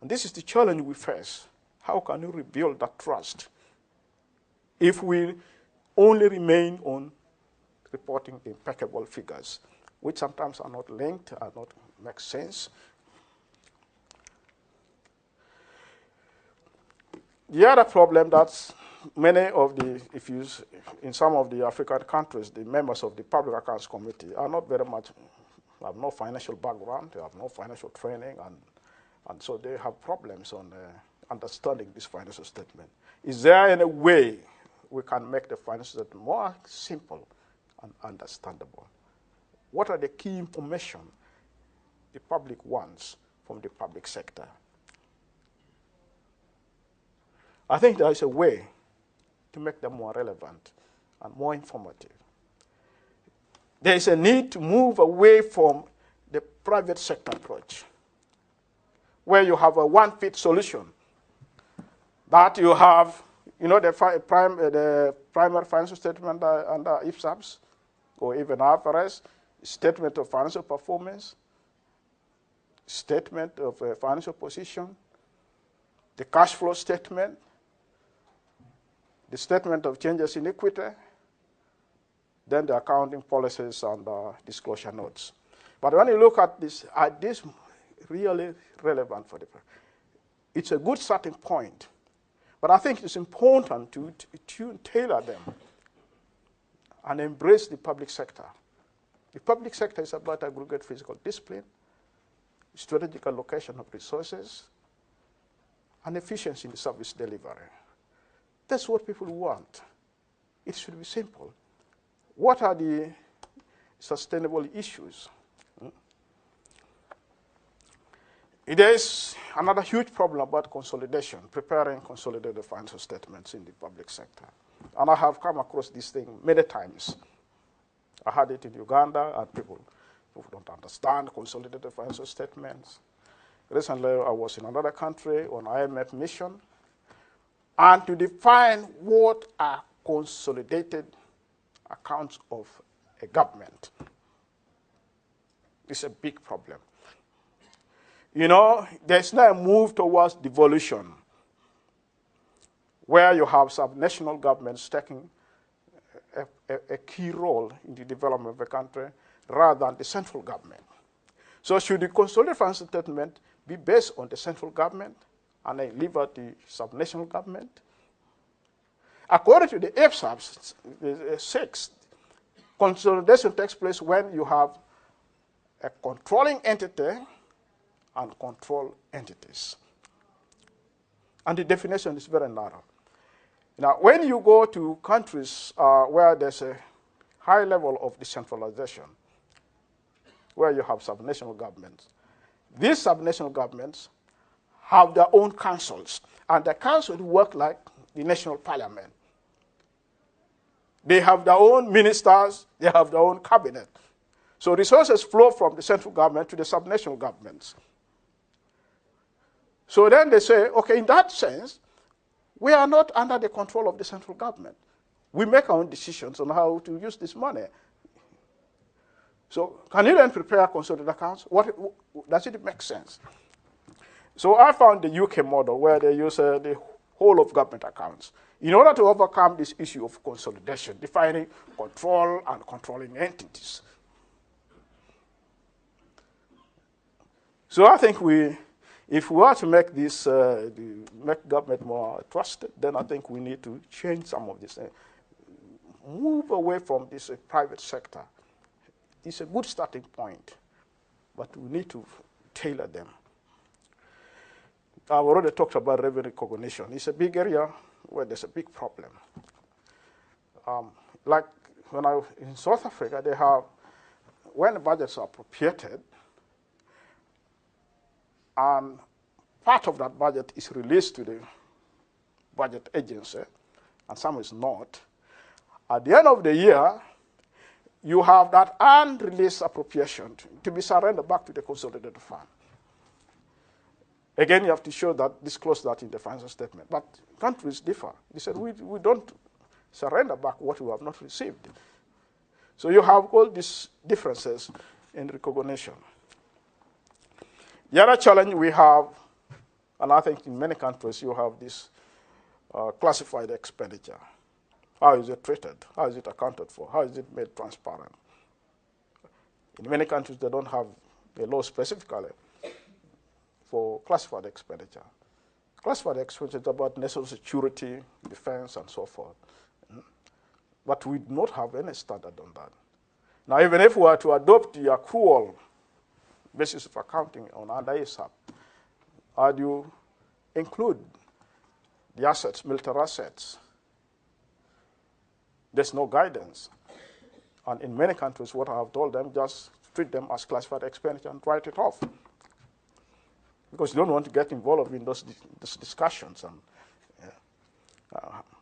And this is the challenge we face. How can you rebuild that trust if we only remain on reporting impeccable figures, which sometimes are not linked, are not make sense? The other problem that many of the, in some of the African countries, the members of the Public Accounts Committee are not very much, have no financial background, they have no financial training, and so they have problems on understanding this financial statement. Is there any way we can make the financial statement more simple and understandable? What are the key information the public wants from the public sector? I think there is a way to make them more relevant and more informative. There is a need to move away from the private sector approach, where you have a one-fit solution, that you have, the primary financial statement under IFSABs, or even IFRS, statement of financial performance, statement of financial position, the cash flow statement, the statement of changes in equity, then the accounting policies and disclosure notes. But when you look at this, are these really relevant for the public? It's a good starting point, but I think it's important to tailor them and embrace the public sector. The public sector is about aggregate physical discipline, strategic allocation of resources, and efficiency in the service delivery. That's what people want. It should be simple. What are the sustainable issues? There is another huge problem about consolidation, preparing consolidated financial statements in the public sector. And I have come across this thing many times. I had it in Uganda, and people who don't understand consolidated financial statements. Recently, I was in another country on IMF mission, and to define what are consolidated accounts of a government is a big problem. There's now a move towards devolution, where you have subnational governments taking a key role in the development of a country rather than the central government. So should the consolidated financial statement be based on the central government and then leave out the subnational government? According to the IFSABs, the 6, consolidation takes place when you have a controlling entity and control entities. And the definition is very narrow. Now, when you go to countries where there's a high level of decentralization, where you have subnational governments, these subnational governments have their own councils, and the councils work like the national parliament. They have their own ministers, they have their own cabinet. So resources flow from the central government to the subnational governments. So then they say, okay, in that sense, we are not under the control of the central government. We make our own decisions on how to use this money. So can you then prepare consolidated accounts? Does it make sense? So I found the UK model where they use the whole of government accounts in order to overcome this issue of consolidation, defining control and controlling entities. So I think if we are to make this, make government more trusted, then I think we need to change some of this, move away from this private sector. It's a good starting point, but we need to tailor them. I've already talked about revenue recognition. It's a big area where there's a big problem. Like when I was in South Africa, they have, when the budgets are appropriated, and part of that budget is released to the budget agency, and some is not. At the end of the year, you have that unreleased appropriation to be surrendered back to the consolidated fund. Again, you have to show that, disclose that in the financial statement. But countries differ. They said, we don't surrender back what we have not received. So you have all these differences in recognition. The other challenge we have And I think in many countries you have this classified expenditure. How is it treated? How is it accounted for? How is it made transparent? In many countries, they don't have a law specifically for classified expenditure. Classified expenditure is about national security, defense, and so forth. But we do not have any standard on that. Now, even if we were to adopt the accrual basis of accounting on under ASAP, how do you include the assets, military assets? There's no guidance. And in many countries, what I have told them, just treat them as classified expenditure and write it off. Because you don't want to get involved in those discussions. And,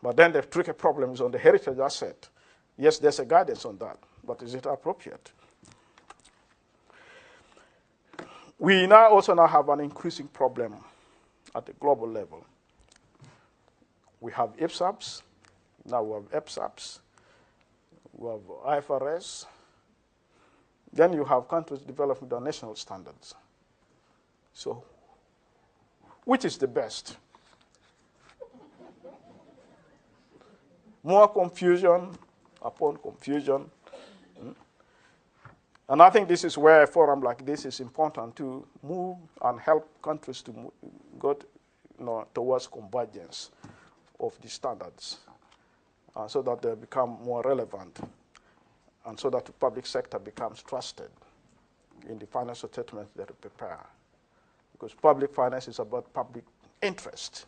but then the tricky problem is on the heritage asset. Yes, there's a guidance on that, but is it appropriate? We now also have an increasing problem at the global level. We have IPSAPs, now we have EPSAPs, we have IFRS. Then you have countries developing their national standards. So, which is the best? More confusion upon confusion. And I think this is where a forum like this is important to move and help countries to go towards convergence of the standards so that they become more relevant and so that the public sector becomes trusted in the financial statements that they prepare. Because public finance is about public interest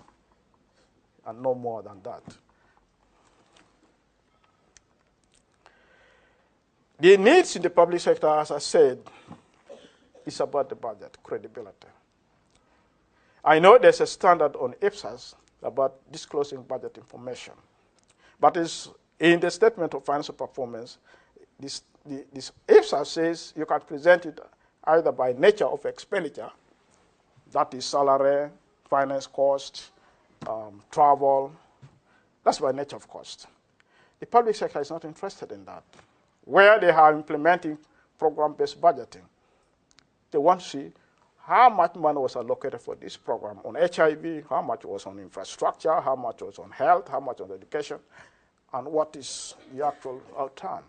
and no more than that. The needs in the public sector, as I said, is about the budget, credibility. I know there's a standard on IPSAS about disclosing budget information. But in the statement of financial performance, this IPSAS says you can present it either by nature of expenditure, that is salary, finance cost, travel. That's by nature of cost. The public sector is not interested in that. Where they are implementing program-based budgeting, they want to see how much money was allocated for this program on HIV, how much was on infrastructure, how much was on health, how much on education, and what is the actual outcome.